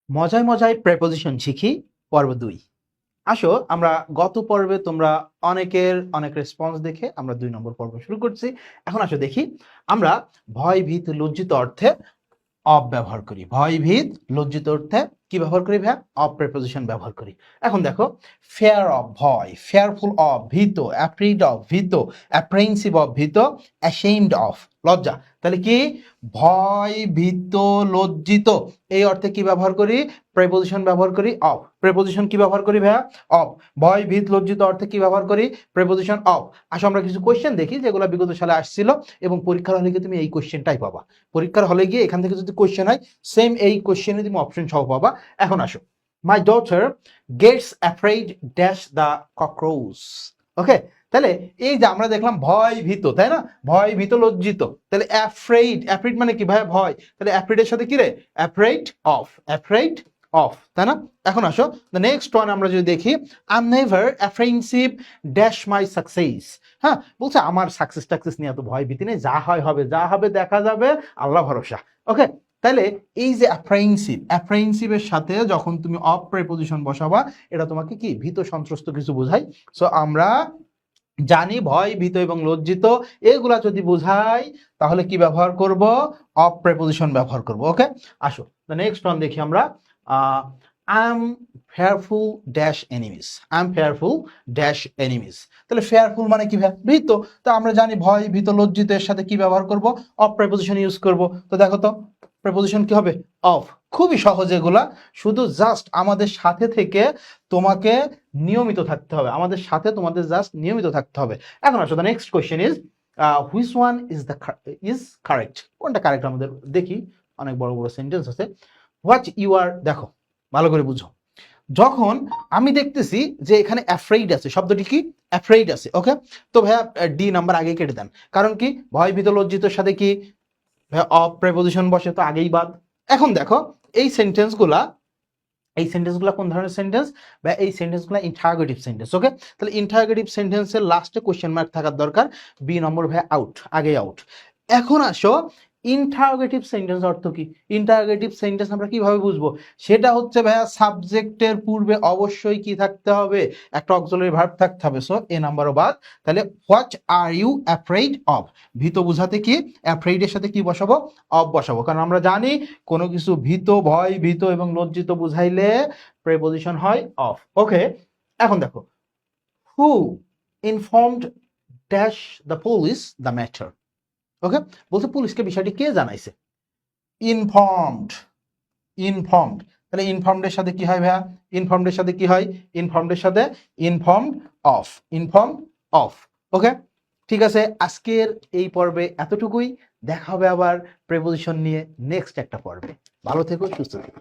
মজায় মজায় প্রেপোজিশন শিখি পর্ব 2। আসো আমরা গত পর্বে তোমরা অনেকের অনেক রেসপন্স দেখে আমরা 2 নম্বর পর্ব শুরু করছি। এখন আসো দেখি আমরা ভয় ভীত লজ্জিত অর্থে অফ ব্যবহার করি। ভয় ভীত লজ্জিত অর্থে কি ব্যবহার করি ভাই? অফ প্রেপোজিশন ব্যবহার করি। এখন দেখো ফেয়ার অফ ভয়, ফেয়ারফুল অফ ভীত, অ্যাপ্রিড অফ ভীত, অ্যাপ্রেহেন্সিভ অফ ভীত, অ্যাশেমড অফ লজ্জা। তাহলে কি ভয় ভীত লজ্জিত এই অর্থে কি ব্যবহার করি? প্রেপোজিশন ব্যবহার করি অফ। প্রেপোজিশন কি ব্যবহার করি ভাইয়া? অফ। ভয় ভীত লজ্জিত অর্থে কি ব্যবহার করি? Preposition of. আসো আমরা কিছু কোশ্চেন দেখি যেগুলো বিগত সালে আসছিল এবং পরীক্ষার হলে গিয়ে তুমি এই কোশ্চেনটাই পাবা। পরীক্ষার হলে গিয়ে এখান থেকে যদি কোশ্চেন হয় সেম এই কোশ্চেনে তুমি অপশন সহ পাবা। এখন আসো, my daughter gets afraid dash the cockroach. Okay, তাহলে এই যে আমরা দেখলাম ভয় ভীত, তাই না? ভয় ভীত লজ্জিত, তাহলে অ্যাফ্রেড, অ্যাফ্রেড মানে কি ভাই? ভয়। তাহলে অ্যাফ্রেডের সাথে কি রে? অ্যাফ্রেড অফ, অ্যাফ্রেড অফ, তাই না? এখন আসো দ্য নেক্সট ওয়ান আমরা যদি দেখি, I am never apprehensive dash my success. হ্যাঁ, বলছে আমার সাকসেস টাকসেস নিয়ে এত ভয় ভীতি নেই, যা হয় হবে, যা হবে দেখা যাবে, আল্লাহ ভরসা। ওকে, তাহলে এই যে অ্যাপ্রেহেন্সিভ, অ্যাপ্রেহেন্সিভের সাথে যখন তুমি অফ প্রেপোজিশন বসাবা এটা তোমাকে কি ভীত সন্ত্রস্ত কিছু বোঝায়। সো আমরা জানি ভয় ভীত এবং লজ্জিত এগুলা যদি বোঝাই তাহলে কি ব্যবহার করব? অফ প্রেপোজিশন ব্যবহার করব। ওকে, আসো দ্য নেক্সট ওয়ান দেখি আমরা। I am fearful dash enemies, I am fearful dash enemies. তাহলে ফেয়ারফুল মানে কি? ভীত। তো আমরা জানি ভয় ভীত লজ্জিত এর সাথে কি ব্যবহার করব? অফ প্রেপোজিশন ইউজ করব। তো দেখো তো প্রেপোজিশন কি হবে? অফ। খুবই সহজ এগুলা, শুধু জাস্ট আমাদের সাথে থেকে তোমাকে নিয়মিত থাকতে হবে, আমাদের সাথে তোমাদের জাস্ট নিয়মিত থাকতে হবে। এখন আসো the next question is which one is correct? কোনটা কারেক্ট আমাদের দেখি। অনেক বড় বড় সেন্টেন্স আছে। হোয়াট ইউ আর, দেখো ভালো করে বুঝো। যখন আমি দেখতেছি যে এখানে অ্যাফ্রেইড আছে, শব্দটি কি? অ্যাফ্রেইড আছে। ওকে, তো ভাইয়া ডি নাম্বার আগে কেটে দেন, কারণ কি ভয় ভীত লজ্জিতর সাথে কি ভাইয়া অফ প্রেপোজিশন বসে, তো আগেই বাদ। এখন দেখো এই সেন্টেন্সগুলা, এই সেন্টেন্সগুলো কোন ধরনের সেন্টেন্স? বা এই সেন্টেন্সগুলো ইন্টারোগেটিভ সেন্টেন্স। ওকে, তাহলে ইন্টারোগেটিভ সেন্টেন্সের লাস্টে কোশ্চেন মার্ক থাকার দরকার। বি নম্বর ভাই আউট, আগে আউট। এখন আসো ইন্টারোগেটিভ সেন্টেন্স অর্থ কি? ইন্টারোগেটিভ সেন্টেন্স আমরা কিভাবে বুঝবো? সেটা হচ্ছে ভাইয়া সাবজেক্টের পূর্বে অবশ্যই কি থাকতে হবে? একটা অক্সিলারি ভার্ব থাকতে হবে। সো এ নাম্বারও বাদ। তাহলে what are you afraid of, ভীত বোঝাতে কি অ্যাফ্রেইডের সাথে কি বসাবো? অফ বসাবো, কারণ আমরা জানি কোনো কিছু ভীত, ভয় ভীত এবং লজ্জিত বুঝাইলে প্রেপোজিশন হয় অফ। ওকে, এখন দেখো who informed dash the police the matter. Okay, বলছে পুলিশকে বিষয়টি কে জানাইছে? Informed, informed. তাহলে ইনফর্মডের সাথে কি হয় ভাইয়া? ইনফর্মডের সাথে কি হয়? ইনফর্মডের সাথে ইনফর্মড অফ, ইনফর্মড অফ। ওকে, ঠিক আছে, আজকের এই পর্বে এতটুকুই। দেখা হবে আবার প্রেপোজিশন নিয়ে নেক্সট একটা পর্বে। ভালো থেকো, সুস্থ থেকো।